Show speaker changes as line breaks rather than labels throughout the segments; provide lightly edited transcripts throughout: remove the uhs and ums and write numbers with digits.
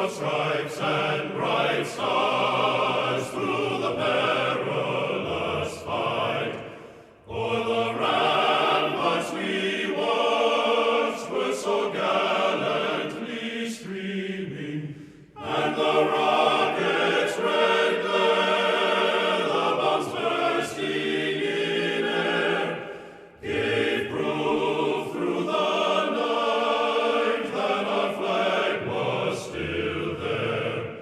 Stripes and bright stars through the perilous fight. O'er the ramparts we watched were so gallantly streaming, and the rockets' red glare, the bombs bursting in air, gave proof through the night that our flag was still there.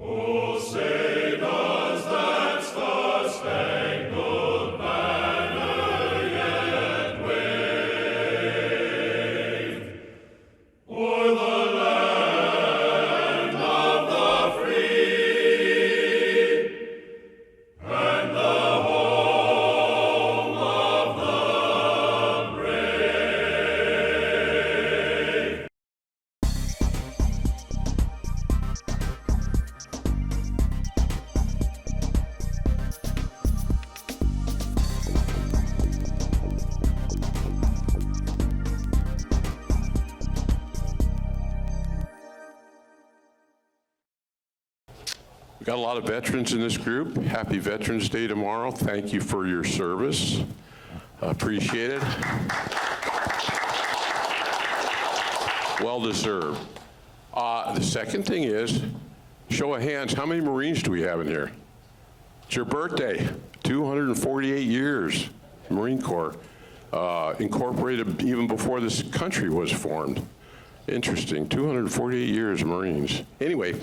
Oh, say does that star-spangled banner yet wave o'er the land of the free and the home of the brave?
We've got a lot of veterans in this group. Happy Veterans Day tomorrow. Thank you for your service. Appreciate it. Well deserved. The second thing is, show of hands, how many Marines do we have in here? It's your birthday, 248 years, Marine Corps, incorporated even before this country was formed. Interesting, 248 years Marines. Anyway,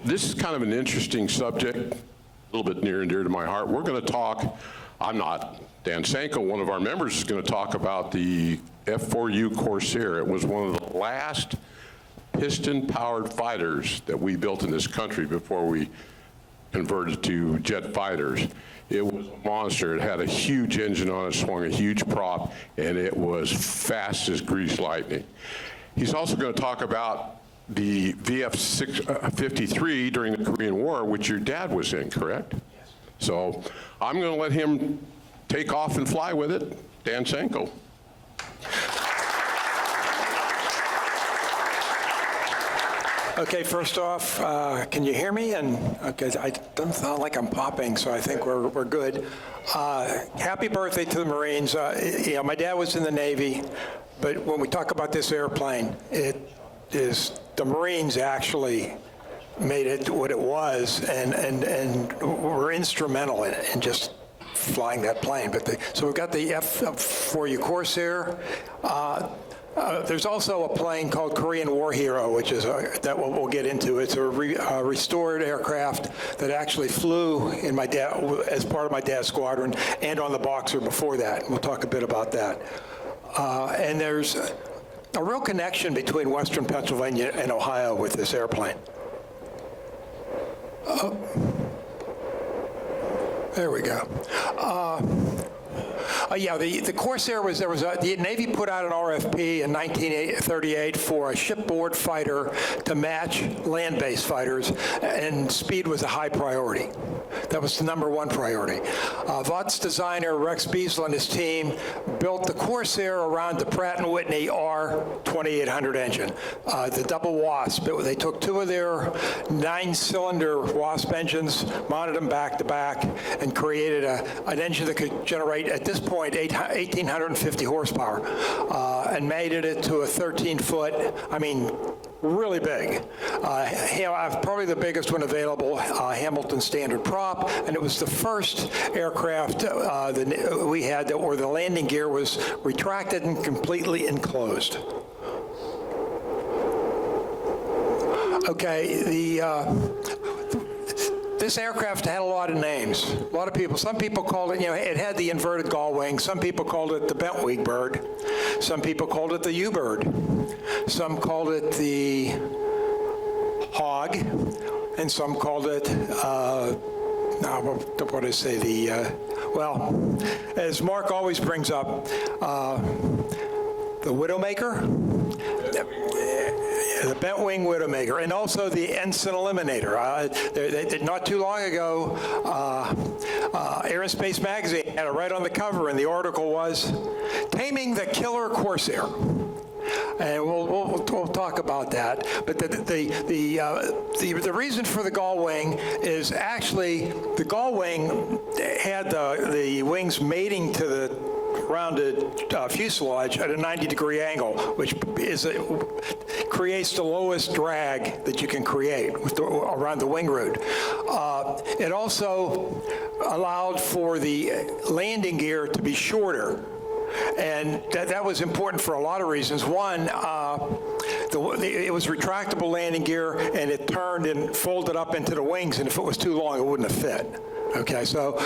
this is kind of an interesting subject, a little bit near and dear to my heart. We're gonna talk, Dan Sanko, one of our members, is gonna talk about the F4-U Corsair. It was one of the last piston-powered fighters that we built in this country before we converted to jet fighters. It was a monster. It had a huge engine on it, swung a huge prop, and it was fast as greased lightning. He's also going to talk about the VF-53 during the Korean War, which your dad was in, correct? Yes. So I'm going to let him take off and fly with it. Dan Sanko.
Okay, first off, can you hear me? And okay, it doesn't sound like I'm popping, so I think we're good. Happy birthday to the Marines. My dad was in the Navy, but when we talk about this airplane, it is the Marines actually made it what it was, and were instrumental in it, in just flying that plane. So we've got the F4-U Corsair. There's also a plane called Korean War Hero, which is that we'll get into. It's a restored aircraft that actually flew in as part of my dad's squadron, and on the Boxer before that. We'll talk a bit about that. And there's a real connection between Western Pennsylvania and Ohio with this airplane. There we go. Yeah, the Corsair the Navy put out an RFP in 1938 for a shipboard fighter to match land-based fighters, and speed was a high priority. That was the #1 priority. Vought's designer, Rex Beasel, and his team built the Corsair around the Pratt Whitney R2800 engine, the double Wasp. They took two of their 9-cylinder Wasp engines, mounted them back to back, and created an engine that could generate, at this point, 1,850 horsepower, and made it to a 13-foot, really big. Probably the biggest one available, Hamilton standard prop, and it was the first aircraft that we had where the landing gear was retracted and completely enclosed. Okay, this aircraft had a lot of names. A lot of people, some people called it, it had the inverted gull wing. Some people called it the bent-wing bird. Some people called it the U-bird. Some called it the hog. And some called it, what do I say, well, as Mark always brings up, the Widowmaker. The bent wing widowmaker, and also the ensign eliminator. Not too long ago, Air and Space Magazine had it right on the cover, and the article was "Taming the Killer Corsair." And we'll talk about that. But the reason for the gull wing is actually the gull wing had the wings mating to the rounded fuselage at a 90-degree angle, which creates the lowest drag that you can create around the wing root. It also allowed for the landing gear to be shorter. And that was important for a lot of reasons. One, it was retractable landing gear, and it turned and folded up into the wings, and if it was too long, it wouldn't have fit. Okay, so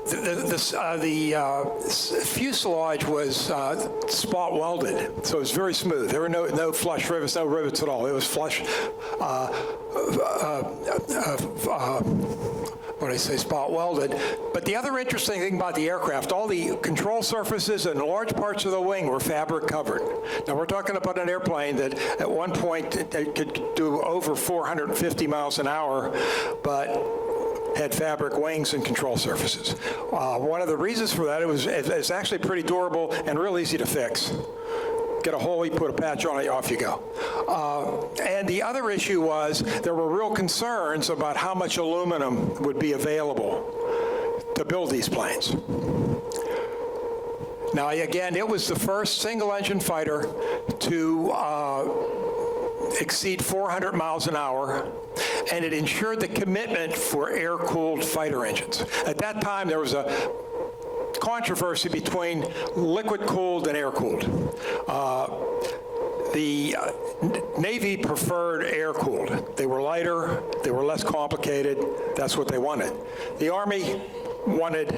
the fuselage was spot welded, so it was very smooth. There were no flush rivets, no rivets at all. It was flush. Spot welded. But the other interesting thing about the aircraft, all the control surfaces and large parts of the wing were fabric covered. Now we're talking about an airplane that at one point it could do over 450 miles an hour, but had fabric wings and control surfaces. One of the reasons for that, it's actually pretty durable and real easy to fix. Get a hole, you put a patch on it, off you go. And the other issue was there were real concerns about how much aluminum would be available to build these planes. Now, again, it was the first single-engine fighter to exceed 400 miles an hour, and it ensured the commitment for air-cooled fighter engines. At that time, there was a controversy between liquid-cooled and air-cooled. The Navy preferred air-cooled. They were lighter, they were less complicated, that's what they wanted. The Army wanted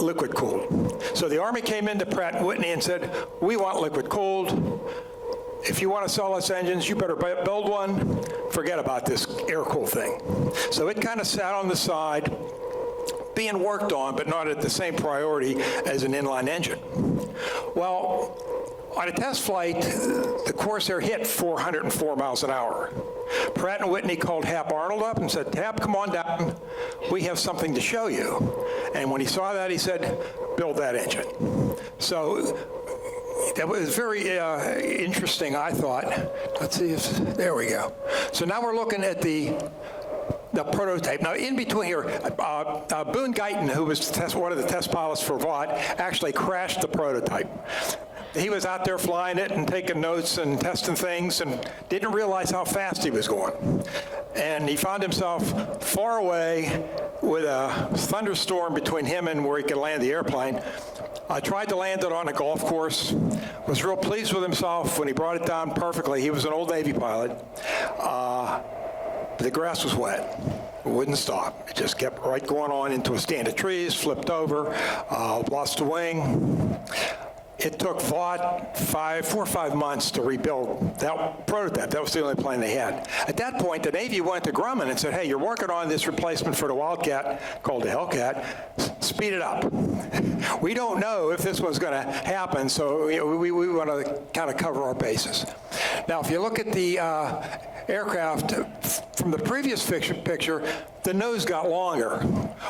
liquid-cooled. So the Army came into Pratt Whitney and said, we want liquid-cooled. If you want to sell us engines, you better build one. Forget about this air-cooled thing. So it kind of sat on the side, being worked on, but not at the same priority as an inline engine. Well, on a test flight, the Corsair hit 404 miles an hour. Pratt & Whitney called Hap Arnold up and said, Hap, come on down. We have something to show you. And when he saw that, he said, build that engine. So that was very interesting, I thought. Let's see if, there we go. So now we're looking at the prototype. Now, in between here, Boone Guyton, who was one of the test pilots for Vought, actually crashed the prototype. He was out there flying it and taking notes and testing things and didn't realize how fast he was going. And he found himself far away with a thunderstorm between him and where he could land the airplane. I tried to land it on a golf course, was real pleased with himself when he brought it down perfectly. He was an old Navy pilot. The grass was wet. It wouldn't stop. It just kept right going on into a stand of trees, flipped over, lost a wing. It took Vought 4 or 5 months to rebuild that prototype. That was the only plane they had. At that point, the Navy went to Grumman and said, hey, you're working on this replacement for the Wildcat, called the Hellcat. Speed it up. We don't know if this was going to happen, so we want to kind of cover our bases. Now, if you look at the aircraft from the previous picture, the nose got longer.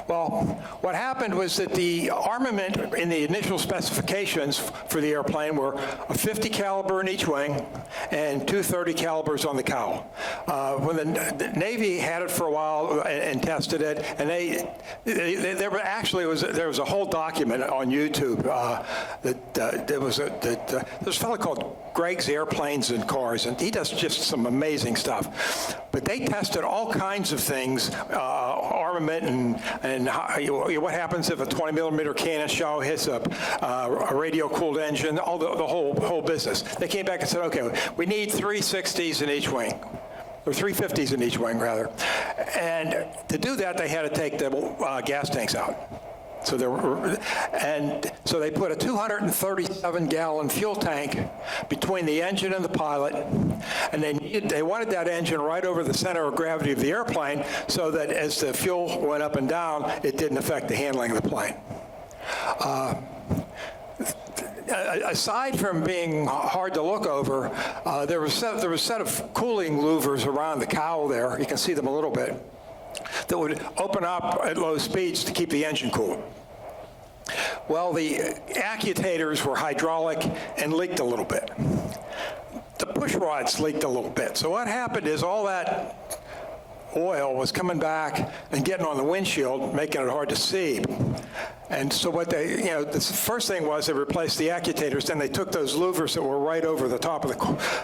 Well, what happened was that the armament in the initial specifications for the airplane were a 50 caliber in each wing and 2 30 calibers on the cowl. When the Navy had it for a while and tested it, and there was a whole document on YouTube there's a fellow called Greg's Airplanes and Cars, and he does just some amazing stuff. But they tested all kinds of things, armament and what happens if a 20-millimeter cannon shell hits a radial-cooled engine, all the whole business. They came back and said, okay, we need 360s in each wing, or 350s in each wing, rather. And to do that, they had to take the gas tanks out. So they put a 237-gallon fuel tank between the engine and the pilot, and they wanted that engine right over the center of gravity of the airplane so that as the fuel went up and down, it didn't affect the handling of the plane. aside from being hard to look over, there was a set of cooling louvers around the cowl there. You can see them a little bit, that would open up at low speeds to keep the engine cool. Well, the actuators were hydraulic and leaked a little bit. The push rods leaked a little bit. So what happened is all that oil was coming back and getting on the windshield, making it hard to see. And so what they, the first thing was they replaced the actuators, then they took those louvers that were right over the top of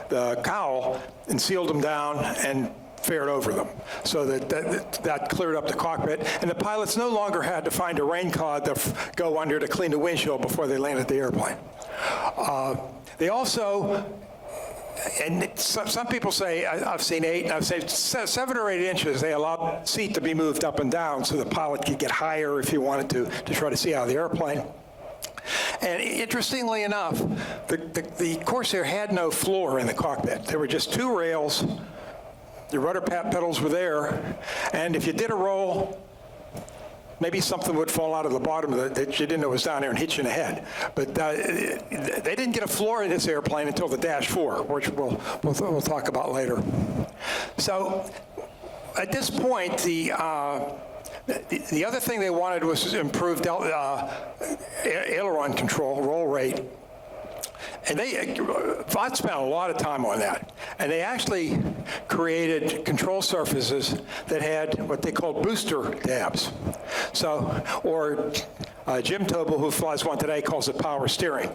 the cowl and sealed them down and fared over them. So that cleared up the cockpit, and the pilots no longer had to find a rain cloud to go under to clean the windshield before they landed the airplane. They also, and some people say, I've seen 8, and I've seen 7 or 8 inches, they allowed the seat to be moved up and down so the pilot could get higher if he wanted to try to see out of the airplane. And interestingly enough, the Corsair had no floor in the cockpit. There were just 2 rails. The rudder pedals were there, and if you did a roll, maybe something would fall out of the bottom of that you didn't know was down there and hit you in the head. But they didn't get a floor in this airplane until the Dash 4, which we'll talk about later. So at this point, the other thing they wanted was improved aileron control, roll rate. And Vought spent a lot of time on that. And they actually created control surfaces that had what they called booster tabs. So, or Jim Tobel, who flies one today, calls it power steering.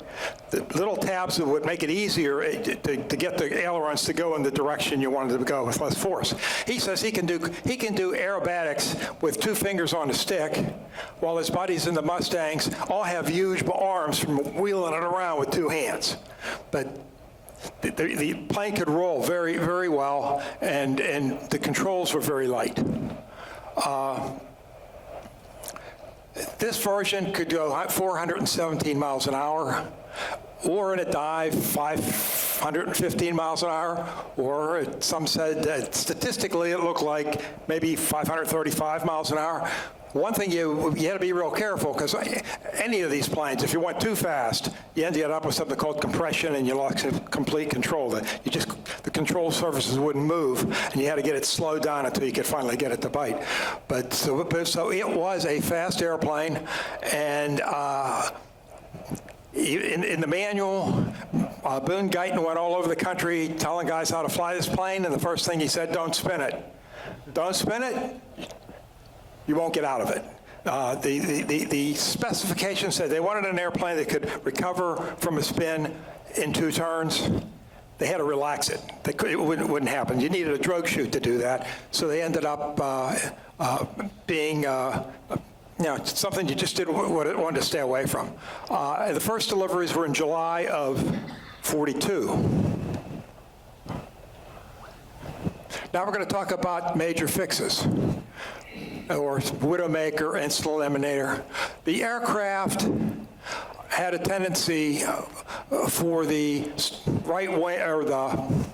The little tabs that would make it easier to get the ailerons to go in the direction you wanted them to go with less force. He says he can do aerobatics with 2 fingers on the stick, while his buddies in the Mustangs all have huge arms from wheeling it around with 2 hands. But the plane could roll very, very well, and the controls were very light. This version could go 417 miles an hour, or in a dive, 515 miles an hour, or some said that statistically it looked like maybe 535 miles an hour. One thing you had to be real careful, because any of these planes, if you went too fast, you ended up with something called compression, and you lost complete control. The control surfaces wouldn't move, and you had to get it slowed down until you could finally get it to bite. But so it was a fast airplane, and in the manual, Boone Guyton went all over the country telling guys how to fly this plane, and the first thing he said, don't spin it. Don't spin it, you won't get out of it. The specifications said they wanted an airplane that could recover from a spin in 2 turns. They had to relax it. It wouldn't happen. You needed a drogue chute to do that. So they ended up being something you just didn't want to stay away from. The first deliveries were in July of '42. Now we're going to talk about major fixes, or Widowmaker, instant eliminator. The aircraft had a tendency for the right wing, or the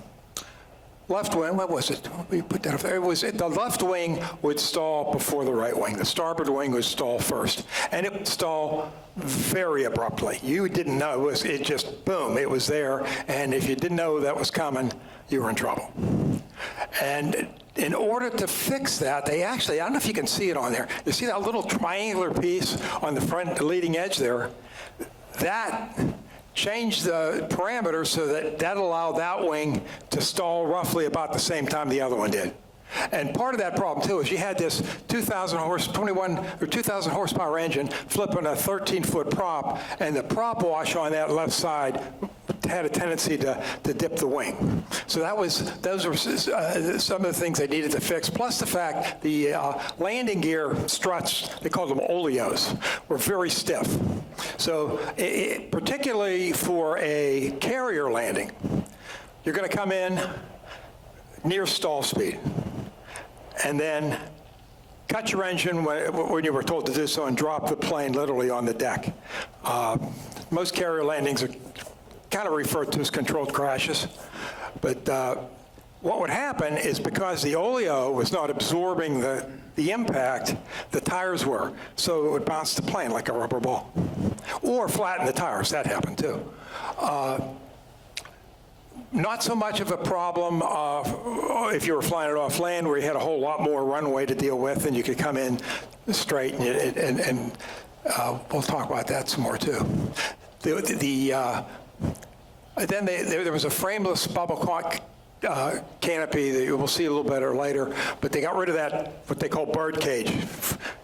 left wing, what was it? We put that up there. It was the left wing would stall before the right wing. The starboard wing would stall first, and it would stall very abruptly. You didn't know. It just, boom, it was there, and if you didn't know that was coming, you were in trouble. And in order to fix that, they actually, I don't know if you can see it on there, you see that little triangular piece on the front, the leading edge there? That changed the parameters so that allowed that wing to stall roughly about the same time the other one did. And part of that problem, too, is you had this 2,000 horsepower engine flipping a 13-foot prop, and the prop wash on that left side had a tendency to dip the wing. So those were some of the things they needed to fix, plus the fact the landing gear struts, they called them oleos, were very stiff. So particularly for a carrier landing, you're going to come in near stall speed, and then cut your engine when you were told to do so, and drop the plane literally on the deck. Most carrier landings are kind of referred to as controlled crashes. But what would happen is, because the oleo was not absorbing the impact, the tires were. So it would bounce the plane like a rubber ball. or flatten the tires. That happened too. Not so much of a problem if you were flying it off land, where you had a whole lot more runway to deal with, and you could come in straight, and we'll talk about that some more too. Then there was a frameless bubble canopy that we'll see a little better later, but they got rid of that, what they call bird cage,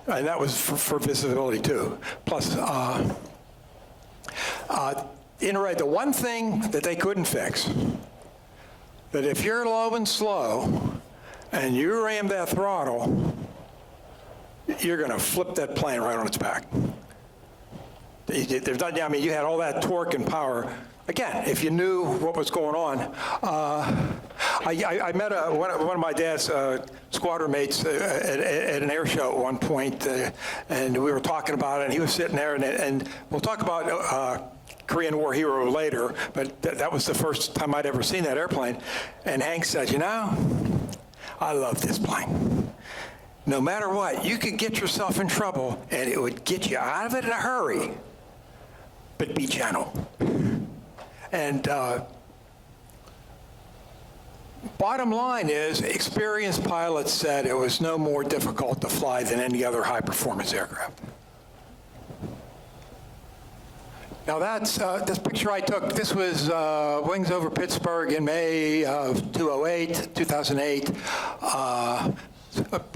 and that was for visibility too. Plus, the one thing that they couldn't fix, that if you're low and slow and you ram that throttle, you're going to flip that plane right on its back. There's not, I mean, you had all that torque and power. Again, if you knew what was going on. I met one of my dad's squadron mates at an air show at one point, and we were talking about it, and he was sitting there, and we'll talk about Korean War hero later, but that was the first time I'd ever seen that airplane. And Hank said, you know, I love this plane. No matter what, you could get yourself in trouble, and it would get you out of it in a hurry, but be gentle. And bottom line is, experienced pilots said it was no more difficult to fly than any other high-performance aircraft. Now that's this picture I took. This was wings over Pittsburgh in May of 2008.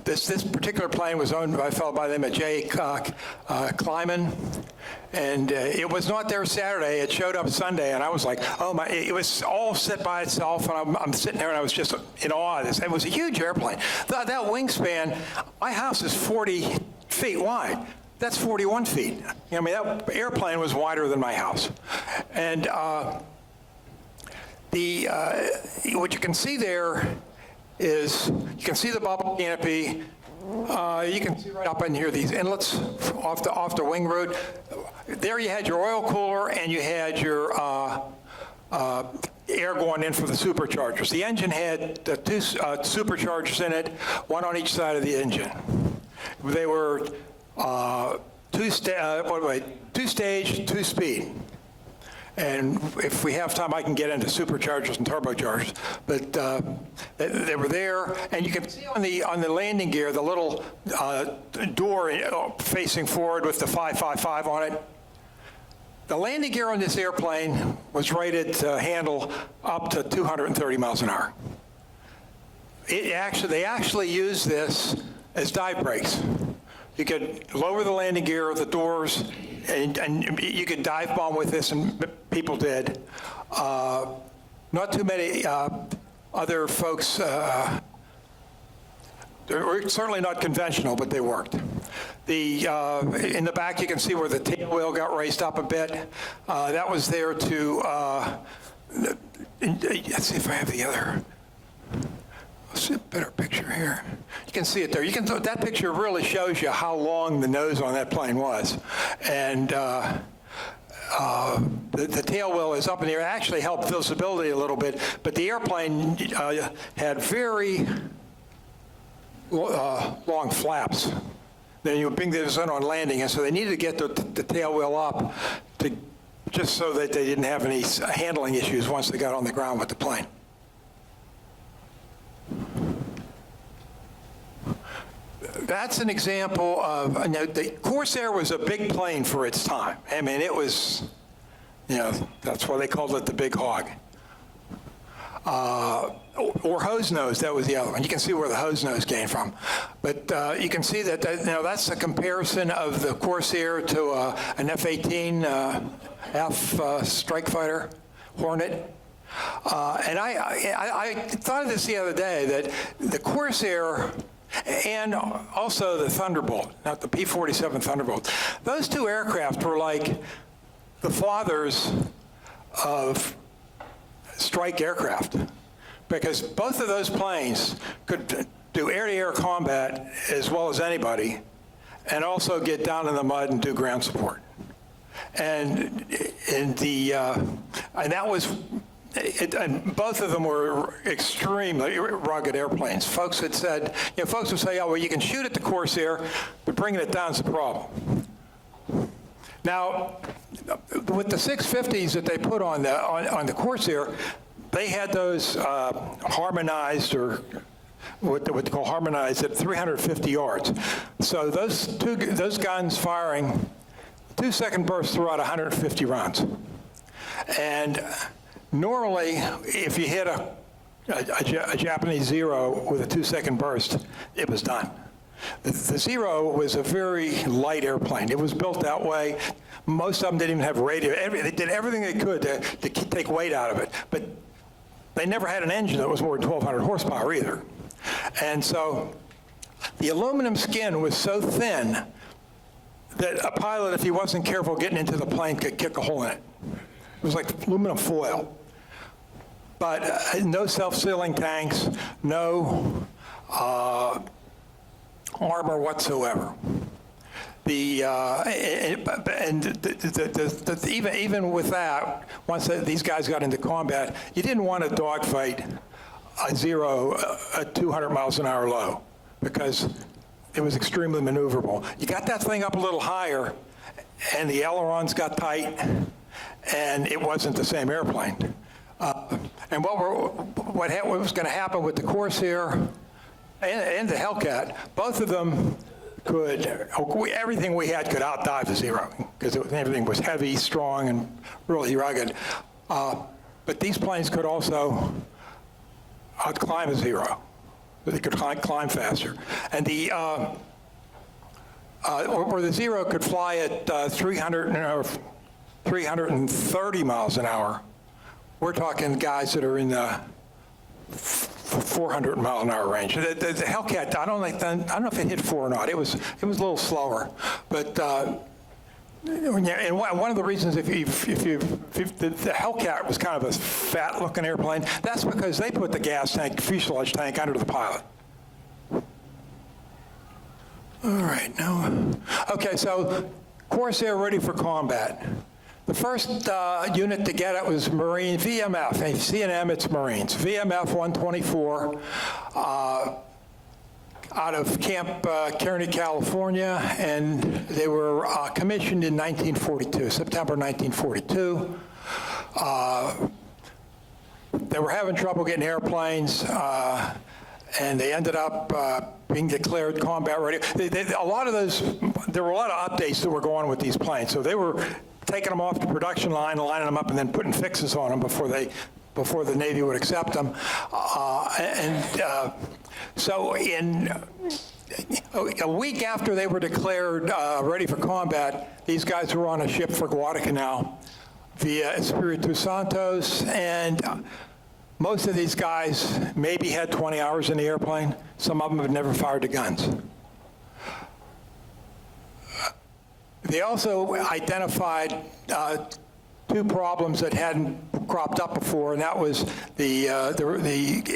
This particular plane was owned by a fellow by the name of Jay Kleiman, and it was not there Saturday. It showed up Sunday, and I was like, oh my! It was all set by itself, and I'm sitting there, and I was just in awe. It was a huge airplane. That wingspan, my house is 40 feet wide. That's 41 feet. I mean, that airplane was wider than my house. And what you can see there is, you can see the bubble canopy. You can see right up in here these inlets off the wing root. There you had your oil cooler, and you had your air going in for the superchargers. The engine had two superchargers in it, one on each side of the engine. They were two-stage, two-speed. And if we have time, I can get into superchargers and turbochargers. But they were there, and you can see on the landing gear the little door facing forward with the 555 on it. The landing gear on this airplane was rated to handle up to 230 miles an hour. They actually used this as dive brakes. You could lower the landing gear, the doors, and you could dive bomb with this, and people did. Not too many other folks, they were certainly not conventional, but they worked. In the back, you can see where the tail wheel got raised up a bit. That was there to, let's see if I have the other. Let's see a better picture here. You can see it there. That picture really shows you how long the nose on that plane was. And the tail wheel is up in the air. It actually helped visibility a little bit, but the airplane had very long flaps. Then you bring this in on landing, and so they needed to get the tail wheel up just so that they didn't have any handling issues once they got on the ground with the plane. That's an example of, the Corsair was a big plane for its time. I mean, it was, that's why they called it the big hog. Or hose nose, that was the other one. You can see where the hose nose came from. But you can see that, that's a comparison of the Corsair to an F-18 F strike fighter, Hornet. And I thought of this the other day, that the Corsair and also the Thunderbolt, not the P-47 Thunderbolt, those two aircraft were like the fathers of strike aircraft, because both of those planes could do air-to-air combat as well as anybody, and also get down in the mud and do ground support. And that was. And both of them were extremely rugged airplanes. Folks had said, folks would say, oh, well, you can shoot at the Corsair, but bringing it down is a problem. Now, with the 650s that they put on the Corsair, they had those harmonized, or what they call harmonized, at 350 yards. So those guns firing 2-second bursts throughout 150 rounds. And normally, if you hit a Japanese Zero with a 2-second burst, it was done. The Zero was a very light airplane. It was built that way. Most of them didn't even have radio. They did everything they could to take weight out of it. But they never had an engine that was more than 1,200 horsepower either. And so the aluminum skin was so thin that a pilot, if he wasn't careful getting into the plane, could kick a hole in it. It was like aluminum foil. But no self-sealing tanks, no armor whatsoever. Even with that, once these guys got into combat, you didn't want to dogfight a Zero at 200 miles an hour low, because it was extremely maneuverable. You got that thing up a little higher, and the ailerons got tight, and it wasn't the same airplane. And what was going to happen with the Corsair and the Hellcat, both of them could, everything we had could outdive the Zero, because everything was heavy, strong, and really rugged. But these planes could also outclimb a Zero. They could climb faster. And or the Zero could fly at 330 miles an hour. We're talking guys that are in the 400 mile an hour range. The Hellcat, I don't know if it hit 4 or not. It was a little slower, but and one of the reasons if the Hellcat was kind of a fat-looking airplane, that's because they put the gas tank, fuselage tank, under the pilot. All right, now, okay, so Corsair ready for combat. The first unit to get it was Marine VMF. And C&M, it's Marines. VMF 124 out of Camp Kearney, California, and they were commissioned in 1942, September 1942. They were having trouble getting airplanes, and they ended up being declared combat ready. There were a lot of updates that were going on with these planes, so they were taking them off the production line, lining them up, and then putting fixes on them before the Navy would accept them. So a week after they were declared ready for combat, these guys were on a ship for Guadalcanal via Espiritu Santos, and most of these guys maybe had 20 hours in the airplane. Some of them had never fired the guns. They also identified 2 problems that hadn't cropped up before, and that was the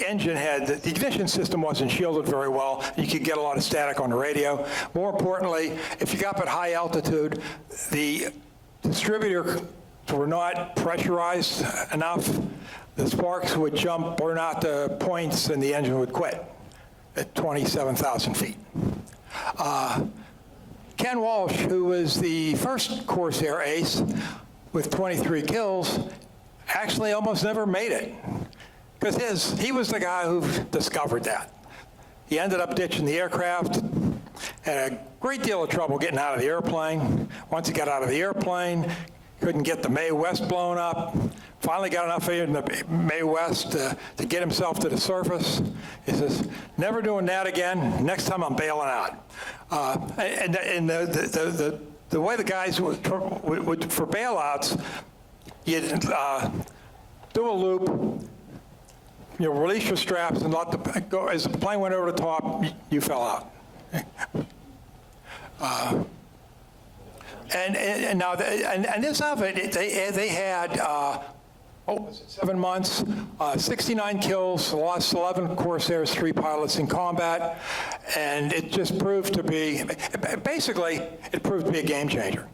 engine the ignition system wasn't shielded very well. You could get a lot of static on the radio. More importantly, if you got up at high altitude, the distributors were not pressurized enough. The sparks would burn out the points, and the engine would quit at 27,000 feet. Ken Walsh, who was the first Corsair ace with 23 kills, actually almost never made it, because he was the guy who discovered that. He ended up ditching the aircraft, had a great deal of trouble getting out of the airplane. Once he got out of the airplane, couldn't get the Mae West blown up. Finally got enough air in the Mae West to get himself to the surface. He says, never doing that again. Next time I'm bailing out. And the way the guys would for bailouts, you'd do a loop, release your straps and let the go. As the plane went over the top, you fell out. And now, and this of it, they had 7 months, 69 kills, lost 11 Corsairs, 3 pilots in combat, and it just proved to be, basically, it proved to be a game changer.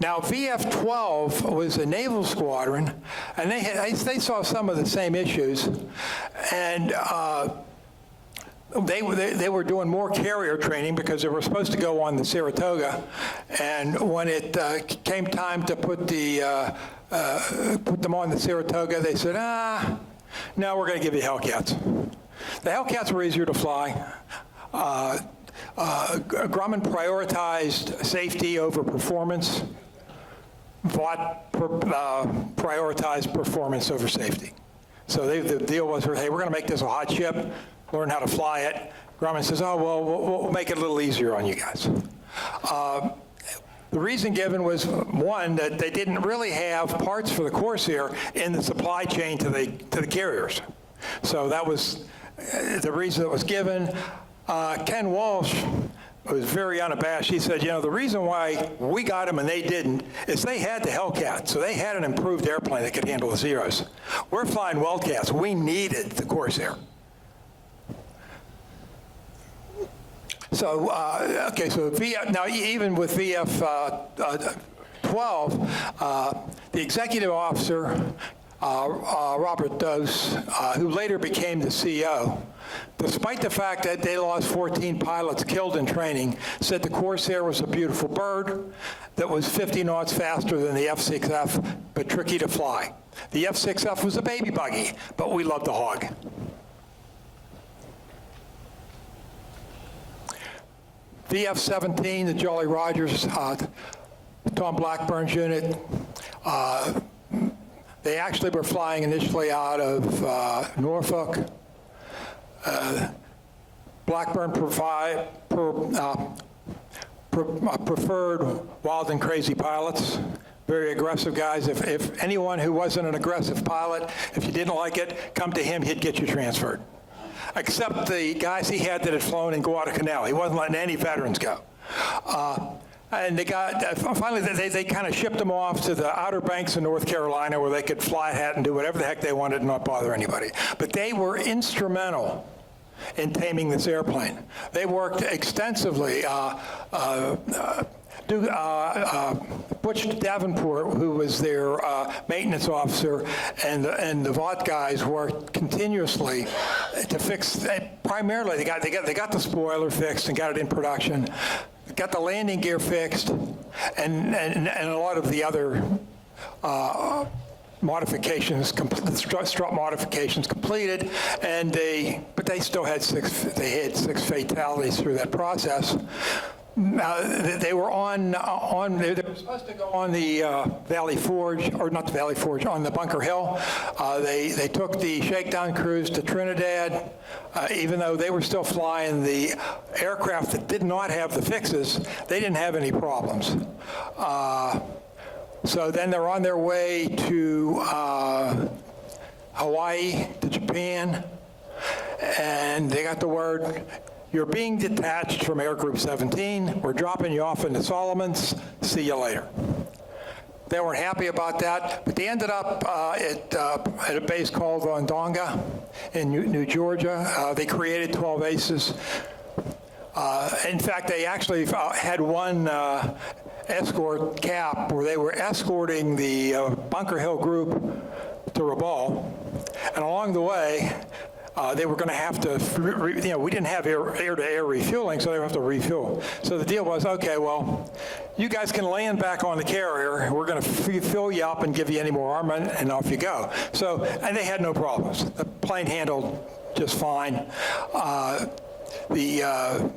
Now, VF-12 was a naval squadron, and they saw some of the same issues, and they were doing more carrier training because they were supposed to go on the Saratoga, and when it came time to put them on the Saratoga, they said, no, we're going to give you Hellcats. The Hellcats were easier to fly. Grumman prioritized safety over performance. Vought prioritized performance over safety. So the deal was, hey, we're going to make this a hot ship, learn how to fly it. Grumman says, oh, well, we'll make it a little easier on you guys. The reason given was, one, that they didn't really have parts for the Corsair in the supply chain to the carriers. So that was the reason that was given. Ken Walsh was very unabashed. He said, the reason why we got them and they didn't is they had the Hellcat, so they had an improved airplane that could handle the Zeros. We're flying Wildcats. We needed the Corsair. So, now even with VF-12, the executive officer, Robert Dose, who later became the CEO, despite the fact that they lost 14 pilots killed in training, said the Corsair was a beautiful bird that was 50 knots faster than the F-6F, but tricky to fly. The F-6F was a baby buggy, but we loved the Hog. VF-17, the Jolly Rogers, Tom Blackburn's unit, they actually were flying initially out of Norfolk. Blackburn preferred wild and crazy pilots, very aggressive guys. If anyone who wasn't an aggressive pilot, if you didn't like it, come to him, he'd get you transferred. Except the guys he had that had flown in Guadalcanal. He wasn't letting any veterans go. And they got, finally, they kind of shipped them off to the Outer Banks of North Carolina where they could fly hat and do whatever the heck they wanted and not bother anybody. But they were instrumental in taming this airplane. They worked extensively. Butch Davenport, who was their maintenance officer, and the Vought guys worked continuously to fix. Primarily, they got the spoiler fixed and got it in production. Got the landing gear fixed, and a lot of the other modifications, strut modifications completed, but they still had six fatalities through that process. They were they were supposed to go on the Valley Forge, or not the Valley Forge, on the Bunker Hill. They took the shakedown cruise to Trinidad, even though they were still flying the aircraft that did not have the fixes. They didn't have any problems. So then they're on their way to Hawaii, to Japan, and they got the word, you're being detached from Air Group 17. We're dropping you off into Solomons. See you later. They weren't happy about that, but they ended up at a base called Onondaga in New Georgia. They created 12 aces. In fact, they actually had one escort cap where they were escorting the Bunker Hill group to Rabaul, and along the way, they were going to have to, we didn't have air-to-air refueling, so they would have to refuel. So the deal was, okay, well, you guys can land back on the carrier. We're going to fill you up and give you any more armament, and off you go. So, and they had no problems. The plane handled just fine. The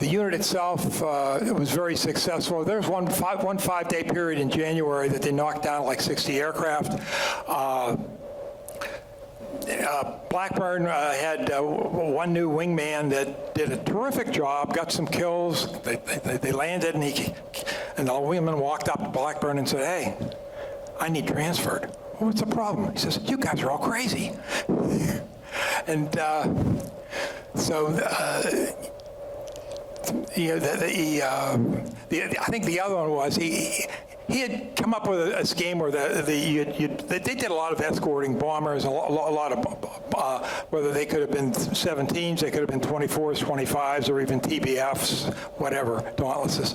unit itself was very successful. There was one 5-day period in January that they knocked down like 60 aircraft. Blackburn had one new wingman that did a terrific job, got some kills. They landed, and the wingman walked up to Blackburn and said, "Hey, I need transferred." "Well, what's the problem?" He says, "You guys are all crazy." And so I think the other one was he had come up with a scheme where they did a lot of escorting bombers, a lot of whether they could have been 17s, they could have been 24s, 25s, or even TBFs, whatever, Dauntlesses.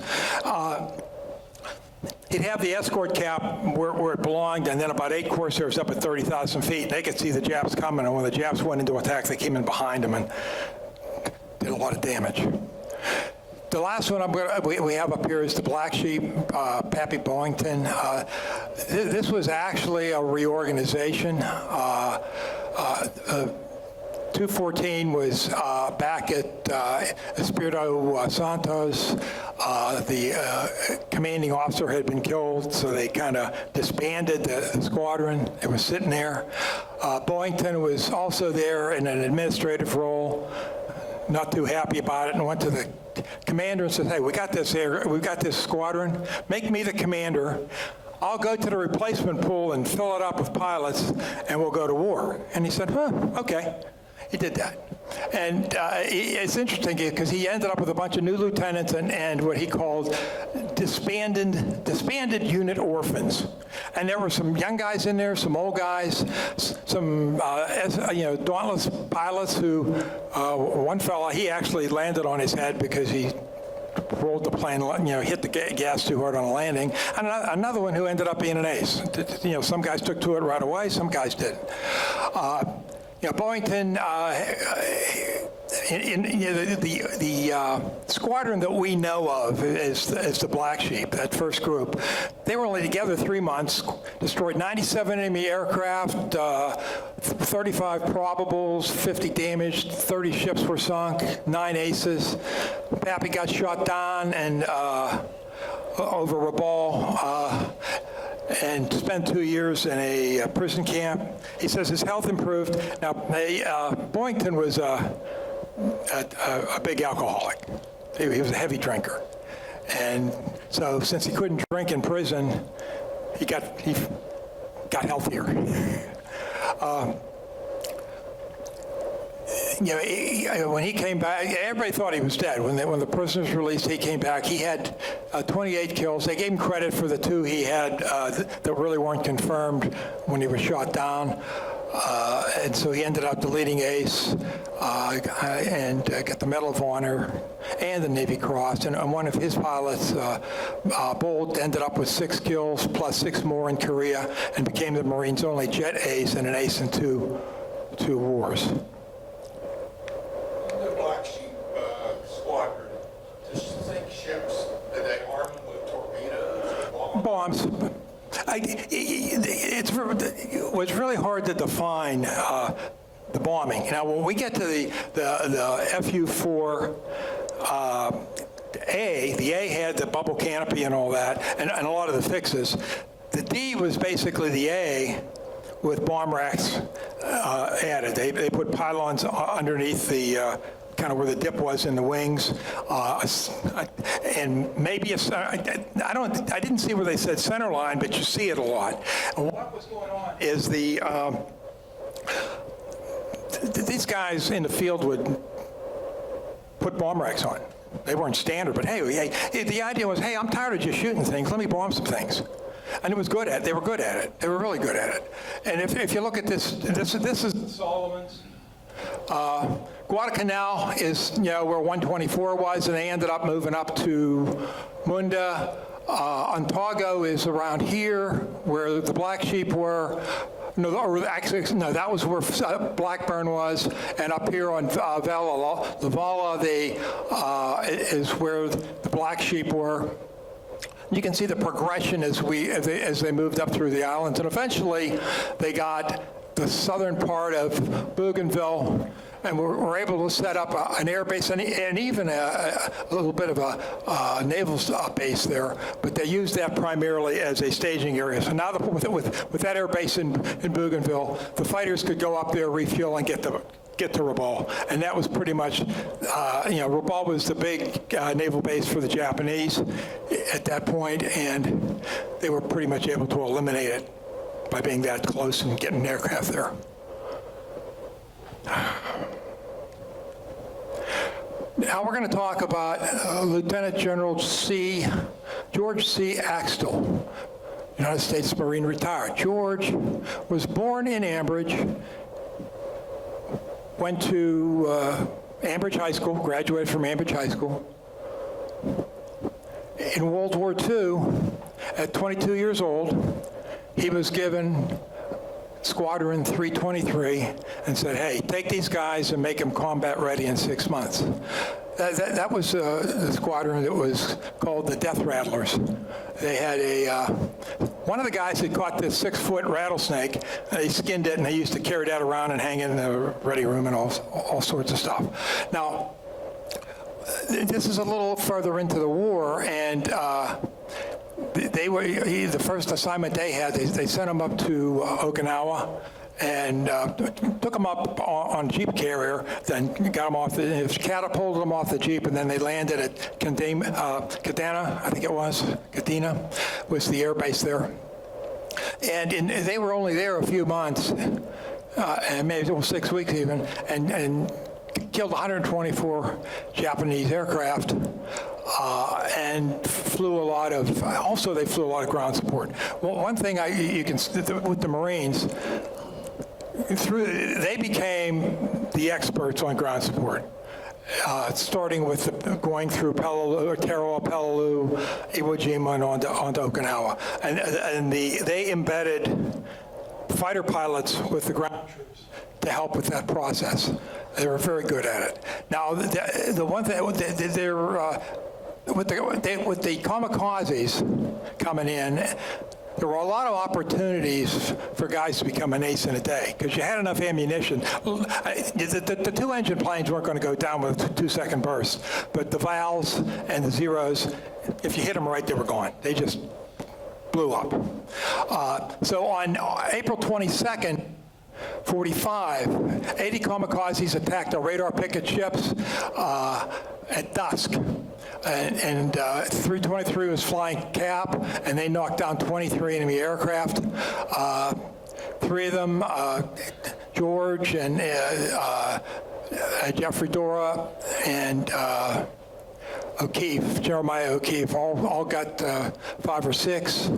He'd have the escort cap where it belonged, and then about 8 Corsairs up at 30,000 feet. They could see the Japs coming, and when the Japs went into attack, they came in behind them and did a lot of damage. The last one we have up here is the Black Sheep, Pappy Boyington. This was actually a reorganization. 214 was back at Espirito Santos. The commanding officer had been killed, so they kind of disbanded the squadron. It was sitting there. Boyington was also there in an administrative role, not too happy about it, and went to the commander and said, hey, we got this squadron. Make me the commander. I'll go to the replacement pool and fill it up with pilots, and we'll go to war. And he said, okay. He did that. And it's interesting because he ended up with a bunch of new lieutenants and what he called disbanded unit orphans. And there were some young guys in there, some old guys, some dauntless pilots who, one fella, he actually landed on his head because he rolled the plane, hit the gas too hard on a landing. And another one who ended up being an ace. Some guys took to it right away, some guys didn't. Boyington, the squadron that we know of is the Black Sheep, that first group. They were only together 3 months, destroyed 97 enemy aircraft, 35 probables, 50 damaged, 30 ships were sunk, 9 aces. Pappy got shot down and over Rabaul. And spent 2 years in a prison camp. He says his health improved. Now, Boyington was a big alcoholic. He was a heavy drinker. And so since he couldn't drink in prison, he got healthier. When he came back, everybody thought he was dead. When the prisoners were released, he came back. He had 28 kills. They gave him credit for the 2 he had that really weren't confirmed when he was shot down. And so he ended up the leading ace and got the Medal of Honor and the Navy Cross. And one of his pilots, Bolt, ended up with 6 kills plus 6 more in Korea and became the Marines' only jet ace and an ace in two wars. Bombs. It was really hard to define the bombing. Now, when we get to the FU-4A, the A had the bubble canopy and all that, and a lot of the fixes. The D was basically the A with bomb racks added. They put pylons underneath the kind of where the dip was in the wings, and maybe I didn't see where they said center line, but you see it a lot. And what was going on is these guys in the field would put bomb racks on. They weren't standard, but hey, the idea was, hey, I'm tired of just shooting things. Let me bomb some things. And it was good at it. They were good at it. They were really good at it. And if you look at this is Solomon's. Guadalcanal is, where 124 was, and they ended up moving up to Munda. Ontago is around here, where the Black Sheep were. No, that was where Blackburn was, and up here on Lavala, is where the Black Sheep were. You can see the progression as they moved up through the islands, and eventually they got the southern part of Bougainville, and we're able to set up an air base and even a little bit of a naval base there, but they used that primarily as a staging area. So now with that air base in Bougainville, the fighters could go up there, refuel, and get to Rabaul. And that was pretty much, Rabaul was the big naval base for the Japanese at that point, and they were pretty much able to eliminate it by being that close and getting aircraft there. Now we're going to talk about Lieutenant General George C. Axtell, United States Marine retired. George was born in Ambridge, went to Ambridge High School, graduated from Ambridge High School. In World War II, at 22 years old, he was given Squadron 323 and said, hey, take these guys and make them combat ready in 6 months. That was the squadron that was called the Death Rattlers. They had one of the guys had caught this 6-foot rattlesnake, and they skinned it, and they used to carry that around and hang it in the ready room and all sorts of stuff. Now, this is a little further into the war, and the first assignment they had, they sent him up to Okinawa, and took him up on Jeep carrier, then got him off catapulted him off the Jeep, and then they landed at Kadena, I think it was. Kadena was the air base there. And they were only there a few months, and maybe 6 weeks even, and killed 124 Japanese aircraft, and flew a lot of, also they flew a lot of ground support. Well, one thing you can, with the Marines, they became the experts on ground support, starting with going through Tarawa, Peleliu, Iwo Jima, and onto Okinawa. And they embedded fighter pilots with the ground troops to help with that process. They were very good at it. Now, the one thing, with the kamikazes coming in, there were a lot of opportunities for guys to become an ace in a day because you had enough ammunition. The two-engine planes weren't going to go down with 2-second bursts, but the Vals and the Zeros, if you hit them right, they were gone. They just blew up. So on April 22nd, 45, 80 kamikazes attacked our radar picket ships at dusk. And 323 was flying cap, and they knocked down 23 enemy aircraft. 3 of them, George and Jeffrey Dora and O'Keefe, Jeremiah O'Keefe, all got 5 or 6.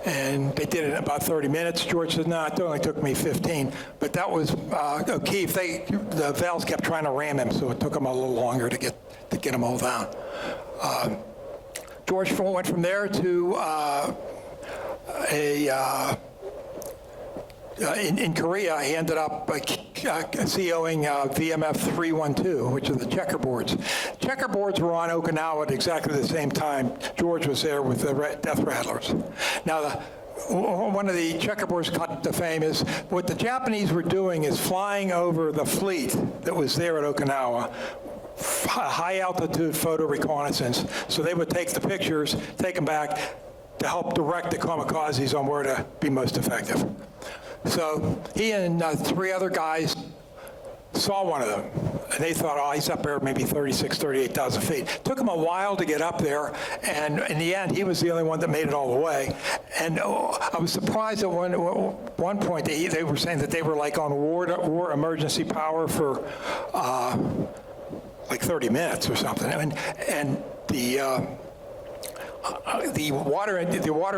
And they did it in about 30 minutes. George said, no, it only took me 15. But that was O'Keefe. The Vals kept trying to ram him, so it took them a little longer to get them all down. George went from there to in Korea. He ended up COing VMF 312, which are the checkerboards. Checkerboards were on Okinawa at exactly the same time. George was there with the Death Rattlers. Now, one of the checkerboards claim to fame is what the Japanese were doing is flying over the fleet that was there at Okinawa, high altitude photo reconnaissance. So they would take the pictures, take them back to help direct the kamikazes on where to be most effective. So he and 3 other guys saw one of them, and they thought, oh, he's up there maybe 38,000 feet. Took him a while to get up there, and in the end, he was the only one that made it all the way. And I was surprised at one point they were saying that they were like on war emergency power for like 30 minutes or something. And the water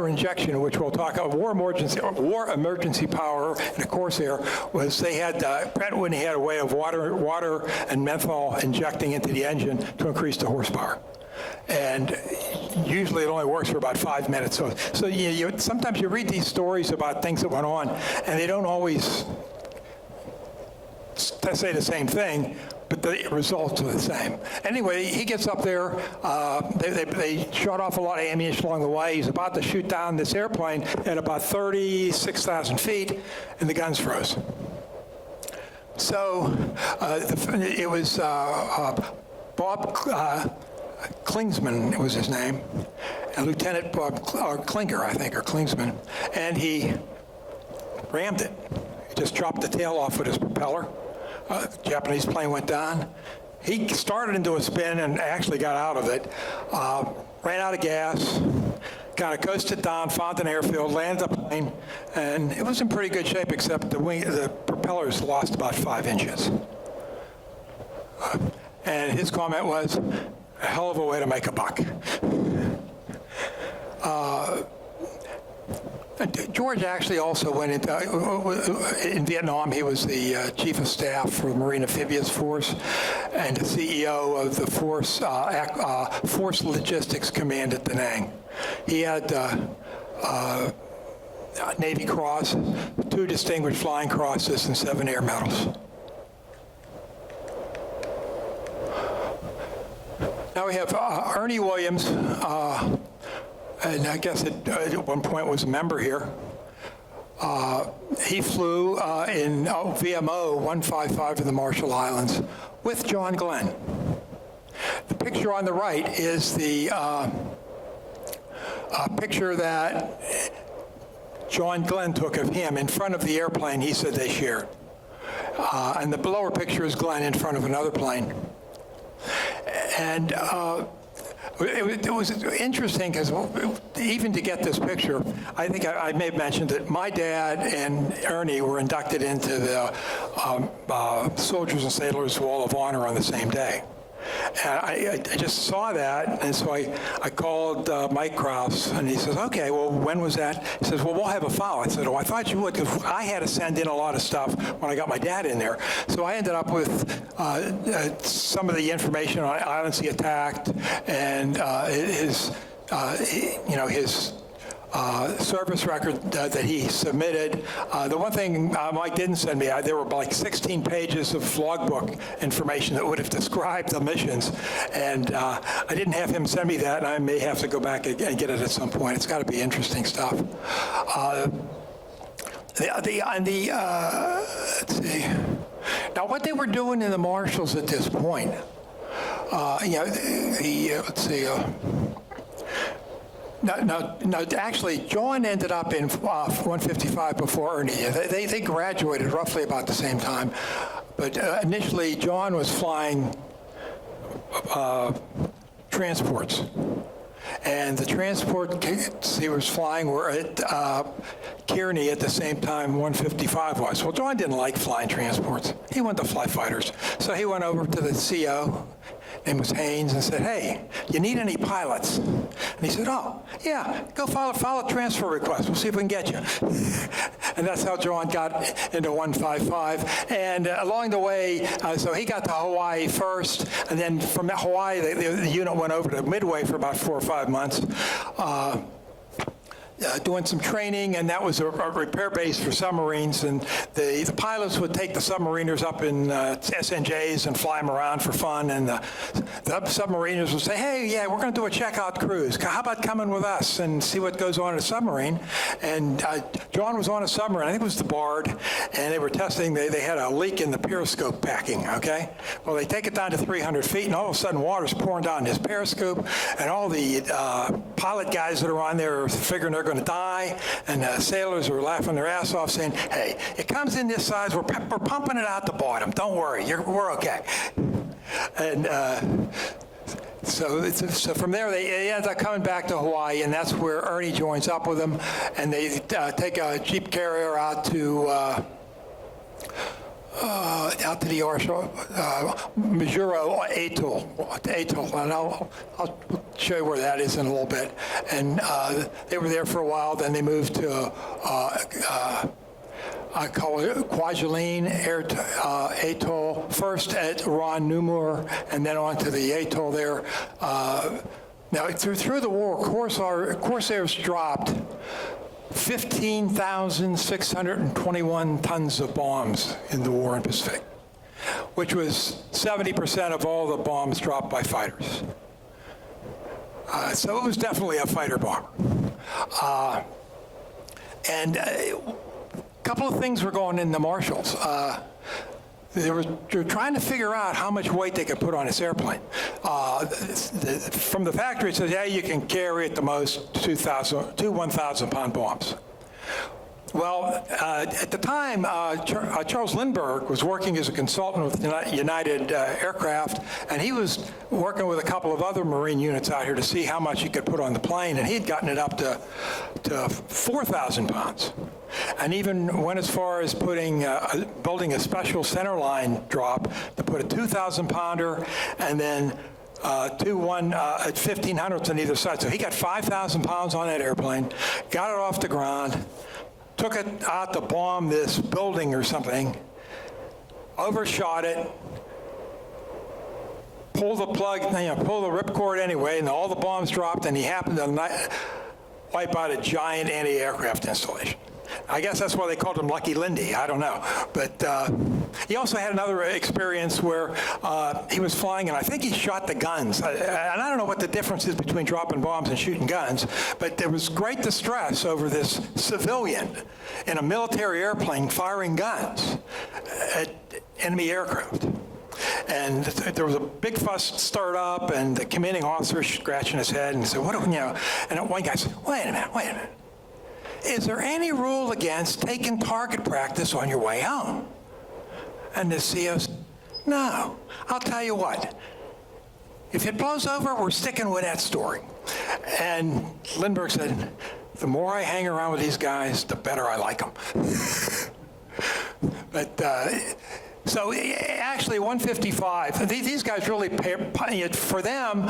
injection, which we'll talk about, war emergency power in a Corsair, was they had Pratt Whitney had a way of water and menthol injecting into the engine to increase the horsepower, and usually it only works for about 5 minutes. So sometimes you read these stories about things that went on, and they don't always say the same thing, but the results are the same. Anyway, he gets up there. They shot off a lot of ammunition along the way. He's about to shoot down this airplane at about 36,000 feet, and the guns froze. So it was Bob Klingsman was his name, and Lieutenant Bob Klinger, I think, or Klingsman, and he rammed it. He just chopped the tail off with his propeller. Japanese plane went down. He started into a spin and actually got out of it. Ran out of gas, kind of coasted down, found an airfield, landed the plane, and it was in pretty good shape except the propellers lost about 5 inches. And his comment was, a hell of a way to make a buck. George actually also went into, in Vietnam, he was the chief of staff for the Marine Amphibious Force and the CEO of the Force Logistics Command at Da Nang. He had Navy Cross, 2 Distinguished Flying Crosses, and 7 Air Medals. Now we have Ernie Williams, and I guess at one point was a member here. He flew in VMO 155 to the Marshall Islands with John Glenn. The picture on the right is the picture that John Glenn took of him in front of the airplane he said they shared. And the lower picture is Glenn in front of another plane. And it was interesting because even to get this picture, I think I may have mentioned that my dad and Ernie were inducted into the Soldiers and Sailors Wall of Honor on the same day. And I just saw that, and so I called Mike Krause, and he says, okay, well, when was that? He says, well, we'll have a file. I said, oh, I thought you would, because I had to send in a lot of stuff when I got my dad in there. So I ended up with some of the information on islands he attacked, and his service record that he submitted. The one thing Mike didn't send me, there were like 16 pages of logbook information that would have described the missions, and I didn't have him send me that, and I may have to go back and get it at some point. It's got to be interesting stuff. Let's see. Now, what they were doing in the Marshalls at this point, let's see. No, actually, John ended up in 155 before Ernie. They graduated roughly about the same time. But initially, John was flying transports. And the transports he was flying were at Kearney at the same time 155 was. Well, John didn't like flying transports. He wanted to fly fighters. So he went over to the CO, name was Haynes, and said, hey, you need any pilots? And he said, oh, yeah, go file a transfer request. We'll see if we can get you. And that's how John got into 155. And along the way, so he got to Hawaii first, and then from Hawaii, the unit went over to Midway for about 4 or 5 months. Doing some training, and that was a repair base for submarines, and the pilots would take the submariners up in SNJs and fly them around for fun, and the submariners would say, hey, yeah, we're going to do a checkout cruise. How about coming with us and see what goes on in a submarine? And John was on a submarine, I think it was the Bard, and they were testing, they had a leak in the periscope packing, okay? Well, they take it down to 300 feet, and all of a sudden water's pouring down his periscope, and all the pilot guys that are on there are figuring they're going to die, and sailors were laughing their ass off saying, hey, it comes in this size, we're pumping it out the bottom, don't worry, we're okay. And so from there they ended up coming back to Hawaii, and that's where Ernie joins up with them, and they take a Jeep carrier out to the Majuro Atoll, and I'll show you where that is in a little bit. And they were there for a while, then they moved to I call it Kwajalein Atoll, first at Ron Numur, and then on to the atoll there. Now, through the war, Corsairs dropped 15,621 tons of bombs in the war in Pacific, which was 70% of all the bombs dropped by fighters. So it was definitely a fighter bomber. And a couple of things were going in the Marshalls. They were trying to figure out how much weight they could put on this airplane. From the factory, it says, yeah, you can carry at the most two 1,000-pound bombs. Well, at the time, Charles Lindbergh was working as a consultant with United Aircraft, and he was working with a couple of other Marine units out here to see how much he could put on the plane, and he had gotten it up to 4,000 pounds. And even went as far as building a special centerline drop to put a 2,000-pounder and then at 1,500s on either side. So he got 5,000 pounds on that airplane, got it off the ground, took it out to bomb this building or something, overshot it, pulled the plug, pulled the ripcord anyway, and all the bombs dropped, and he happened to wipe out a giant anti-aircraft installation. I guess that's why they called him Lucky Lindy. I don't know. But he also had another experience where he was flying, and I think he shot the guns. And I don't know what the difference is between dropping bombs and shooting guns, but there was great distress over this civilian in a military airplane firing guns at enemy aircraft. And there was a big fuss stirred up, and the commanding officer scratching his head and said, and one guy said, wait a minute. Is there any rule against taking target practice on your way home? And the CO said, no. I'll tell you what. If it blows over, we're sticking with that story. And Lindbergh said, the more I hang around with these guys, the better I like them. But so actually 155, these guys really, for them,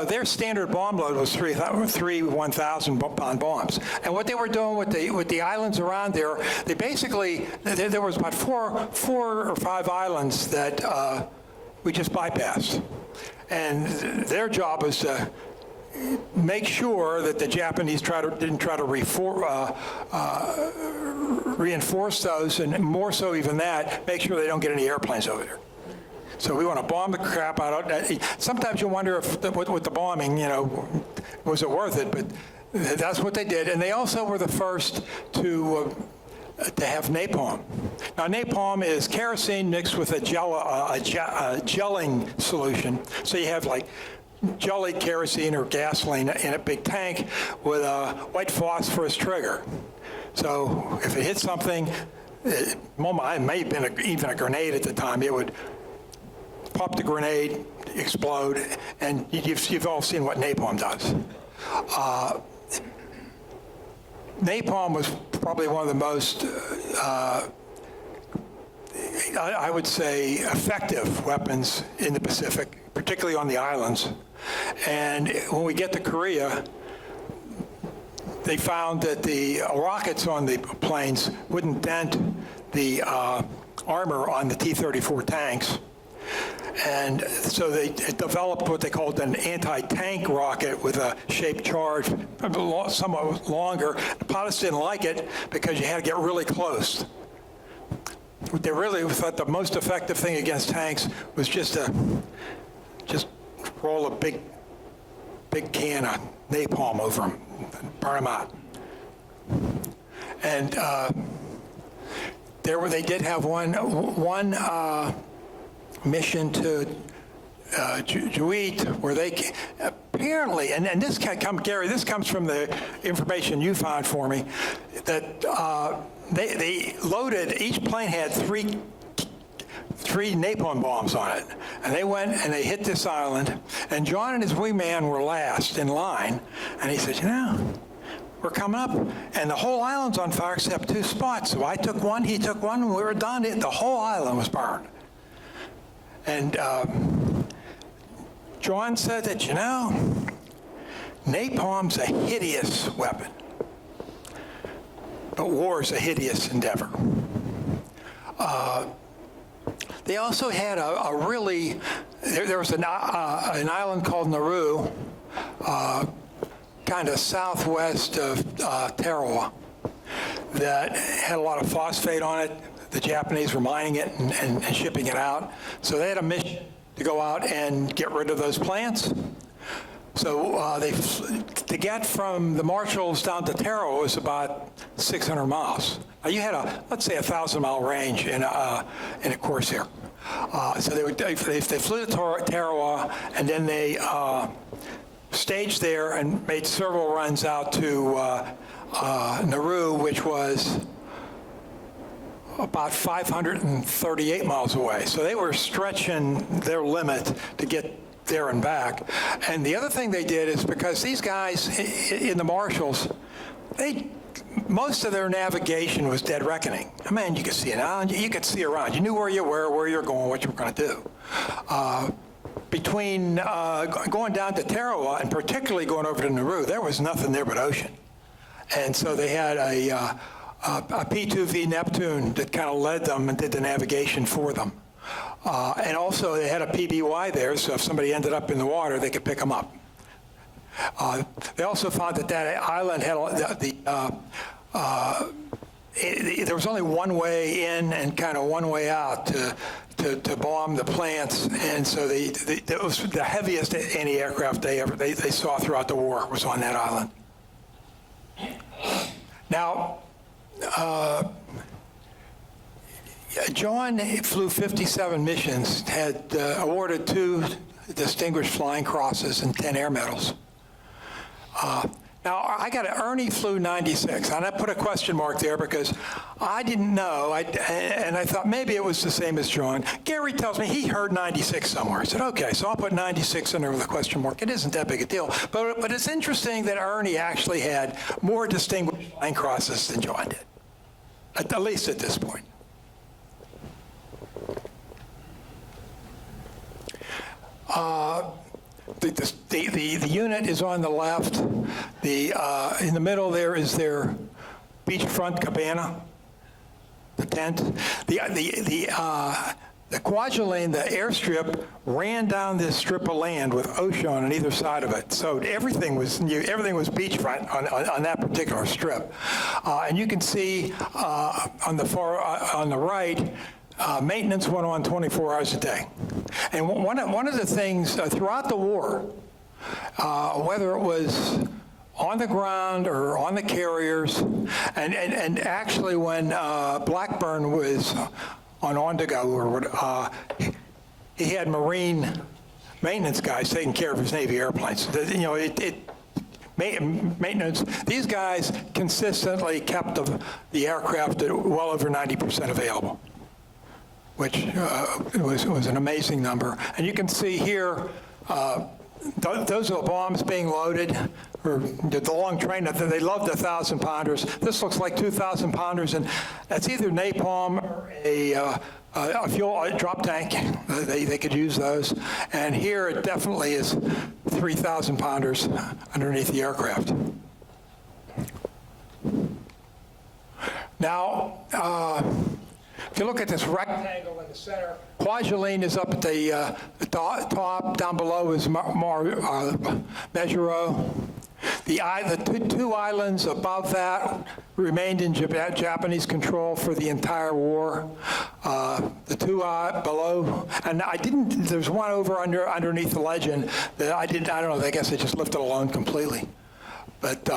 their standard bomb load was three 1,000-pound bombs. And what they were doing with the islands around there, they basically, there was about four or five islands that we just bypassed. And their job was to make sure that the Japanese didn't try to reinforce those, and more so even that, make sure they don't get any airplanes over there. So we want to bomb the crap out of it. Sometimes you wonder if with the bombing, was it worth it? But that's what they did. And they also were the first to have napalm. Now, napalm is kerosene mixed with a gelling solution. So you have like jellied kerosene or gasoline in a big tank with a white phosphorus trigger. So if it hit something, it may have been even a grenade at the time, it would pop the grenade, explode, and you've all seen what napalm does. Napalm was probably one of the most, I would say, effective weapons in the Pacific, particularly on the islands. And when we get to Korea, they found that the rockets on the planes wouldn't dent the armor on the T-34 tanks. And so they developed what they called an anti-tank rocket with a shaped charge, somewhat longer. The pilots didn't like it because you had to get really close. They really thought the most effective thing against tanks was just roll a big can of napalm over them, and burn them out. And they did have one mission to Juit where they apparently, and this Gary, this comes from the information you found for me, that they loaded, each plane had three napalm bombs on it. And they went and they hit this island, and John and his wingman were last in line, and he said, we're coming up, and the whole island's on fire except two spots. So I took one, he took one, and we were done. The whole island was burned. And John said that, napalm's a hideous weapon, but war is a hideous endeavor. They also had a really, there was an island called Nauru, kind of southwest of Tarawa, that had a lot of phosphate on it. The Japanese were mining it and shipping it out. So they had a mission to go out and get rid of those plants. So to get from the Marshalls down to Tarawa was about 600 miles. Now you had let's say 1,000-mile range in a Corsair. So they flew to Tarawa, and then they staged there and made several runs out to Nauru, which was about 538 miles away. So they were stretching their limit to get there and back. And the other thing they did is because these guys in the Marshalls, most of their navigation was dead reckoning. I mean, you could see an island, you could see around. You knew where you were, where you were going, what you were going to do. Between going down to Tarawa and particularly going over to Nauru, there was nothing there but ocean. And so they had a P2V Neptune that kind of led them and did the navigation for them. And also they had a PBY there, so if somebody ended up in the water, they could pick them up. They also found that that island had there was only one way in and kind of one way out to bomb the plants, and so it was the heaviest anti-aircraft they saw throughout the war was on that island. Now, John flew 57 missions, had awarded 2 Distinguished Flying Crosses and 10 Air Medals. Now, I got Ernie flew 96, and I put a question mark there because I didn't know, and I thought maybe it was the same as John. Gary tells me he heard 96 somewhere. I said, okay, so I'll put 96 in there with a question mark. It isn't that big a deal, but it's interesting that Ernie actually had more Distinguished Flying Crosses than John did, at least at this point. The unit is on the left. In the middle there is their beachfront cabana, the tent. The Kwajalein, the airstrip, ran down this strip of land with ocean on either side of it. So everything was beachfront on that particular strip. And you can see on the right, maintenance went on 24 hours a day. And one of the things throughout the war, whether it was on the ground or on the carriers, and actually when Blackburn was on Ontago, he had Marine maintenance guys taking care of his Navy airplanes. Maintenance, these guys consistently kept the aircraft at well over 90% available, which was an amazing number. And you can see here, those are the bombs being loaded, or the long train. They loved the 1,000-pounders. This looks like 2,000-pounders, and that's either napalm or a fuel drop tank. They could use those. And here it definitely is 3,000-pounders underneath the aircraft. Now, if you look at this rectangle in the center, Kwajalein is up at the top. Down below is Majuro. The 2 islands above that remained in Japanese control for the entire war. The 2 below, and there's one over underneath the legend that I don't know, I guess they just left it alone completely. But,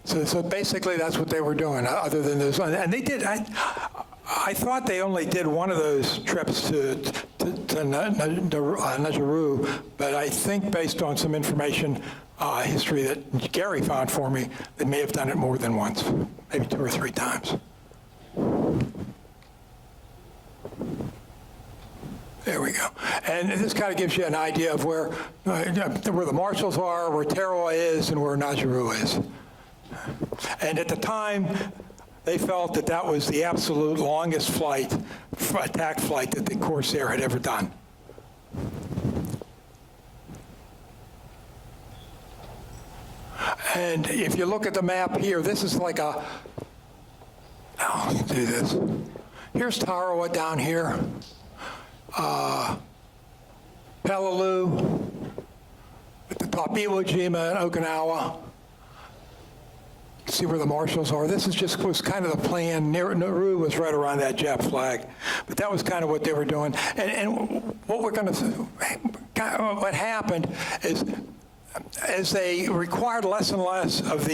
so basically that's what they were doing, other than those. And they did, I thought they only did one of those trips to Nauru, but I think based on some information, history that Gary found for me, they may have done it more than once, maybe 2 or 3 times. There we go. And this kind of gives you an idea of where the Marshalls are, where Tarawa is, and where Nauru is. And at the time, they felt that that was the absolute longest attack flight that the Corsair had ever done. And if you look at the map here, this is like let's do this. Here's Tarawa down here. Peleliu at the top, Iwo Jima and Okinawa. See where the Marshalls are. This was kind of the plan. Nauru was right around that Jap flag, but that was kind of what they were doing. And what happened is, as they required less and less of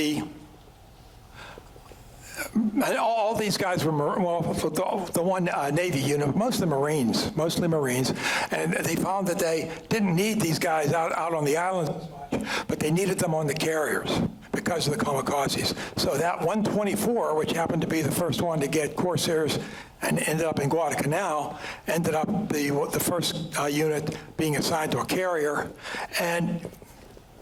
all these guys were, the one Navy unit, mostly Marines, and they found that they didn't need these guys out on the islands as much, but they needed them on the carriers because of the kamikazes. So that 124, which happened to be the first one to get Corsairs and ended up in Guadalcanal, ended up the first unit being assigned to a carrier. And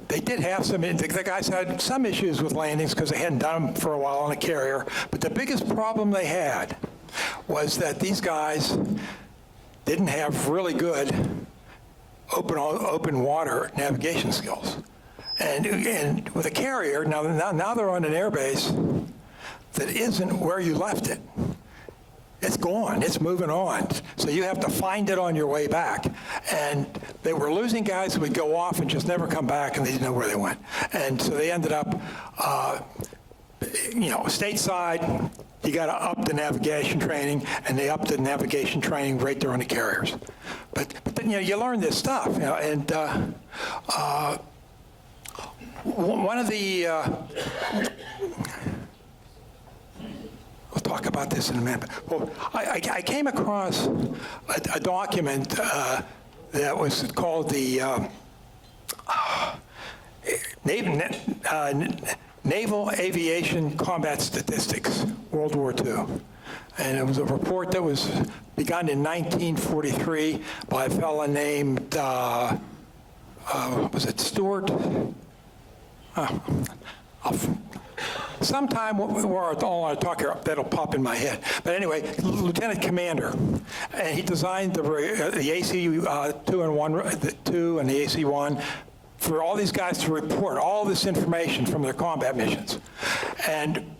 they did have the guys had some issues with landings because they hadn't done them for a while on a carrier. But the biggest problem they had was that these guys didn't have really good open water navigation skills. And with a carrier, now they're on an airbase that isn't where you left it. It's it's gone. It's moving on. So you have to find it on your way back. And they were losing guys who would go off and just never come back, and they didn't know where they went. And so they ended up, stateside. You got to up the navigation training, and they upped the navigation training right there on the carriers. But then, you learn this stuff, and one of the, we'll talk about this in a minute. Well, I came across a document that was called the Naval Aviation Combat Statistics, World War II. And it was a report that was begun in 1943 by a fellow named, was it Stewart? Sometime where all I talk here, that'll pop in my head. But anyway, Lieutenant Commander, and he designed the AC-2 and the AC-1 for all these guys to report all this information from their combat missions. And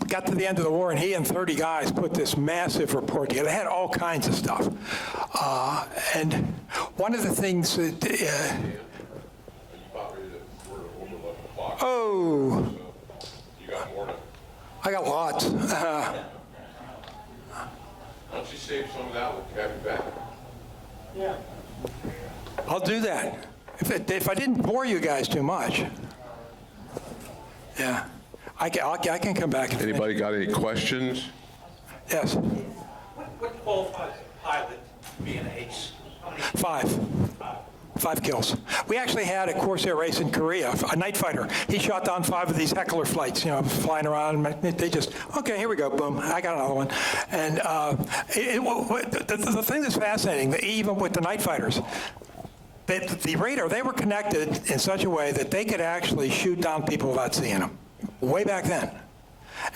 got to the end of the war, and he and 30 guys put this massive report together. They had all kinds of stuff. And one of the things that... oh,
You got more to...
I got lots.
Why don't you save some of that, we'll have you back.
Yeah. I'll do that. If I didn't bore you guys too much. Yeah. I can come back. And
Anybody got any questions?
Yes.
What qualifies a pilot to be an ace? How many?
5 kills. We actually had a Corsair race in Korea, a night fighter. He shot down 5 of these heckler flights, flying around. They just, okay, here we go, boom, I got another one. And the thing that's fascinating, even with the night fighters, the radar, they were connected in such a way that they could actually shoot down people without seeing them, way back then.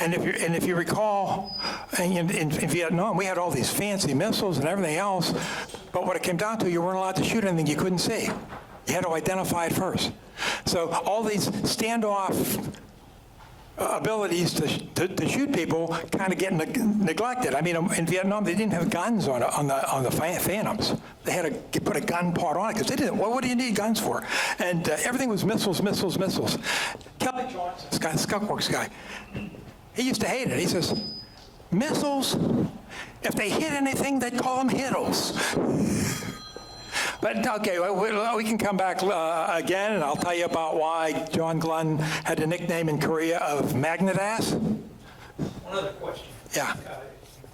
And if you recall, in Vietnam, we had all these fancy missiles and everything else, but what it came down to, you weren't allowed to shoot anything you couldn't see. You had to identify it first. So all these standoff abilities to shoot people kind of get neglected. I mean, in Vietnam, they didn't have guns on the Phantoms. They had to put a gun part on it because they didn't. What do you need guns for? And everything was missiles. Kelly Johnson, this guy, Skunkworks guy, he used to hate it. He says, missiles, if they hit anything, they call them hittles. But okay, we can come back again, and I'll tell you about why John Glenn had the nickname in Korea of Magnet Ass.
One other question.
Yeah.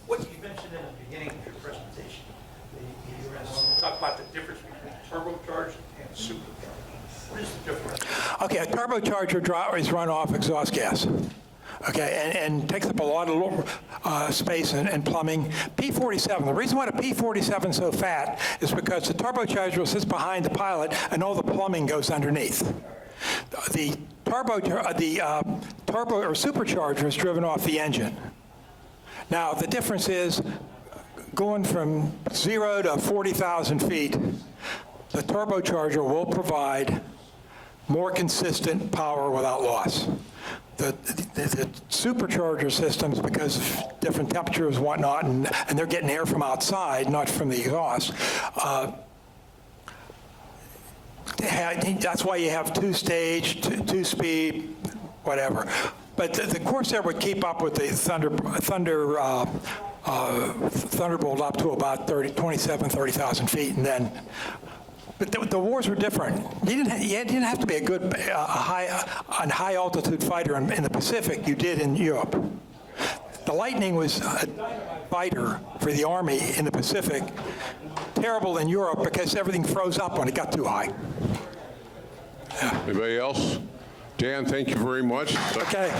What you mentioned in the beginning of your presentation, you talked about the difference between turbocharged and supercharged. What is the difference?
Okay, a turbocharger is run off exhaust gas. Okay, and takes up a lot of space and plumbing. P-47, the reason why the P-47 is so fat is because the turbocharger sits behind the pilot and all the plumbing goes underneath. The turbo or supercharger is driven off the engine. Now, the difference is going from 0 to 40,000 feet, the turbocharger will provide more consistent power without loss. The supercharger systems, because of different temperatures and whatnot, and they're getting air from outside, not from the exhaust, that's why you have two-stage, two-speed, whatever. But the Corsair would keep up with the Thunderbolt up to about 30,000 feet, and then. But the wars were different. You didn't have to be a high altitude fighter in the Pacific. You did in Europe. The Lightning was a fighter for the Army in the Pacific. Terrible in Europe because everything froze up when it got too high.
Yeah. Anybody else? Dan, thank you very much.
Okay.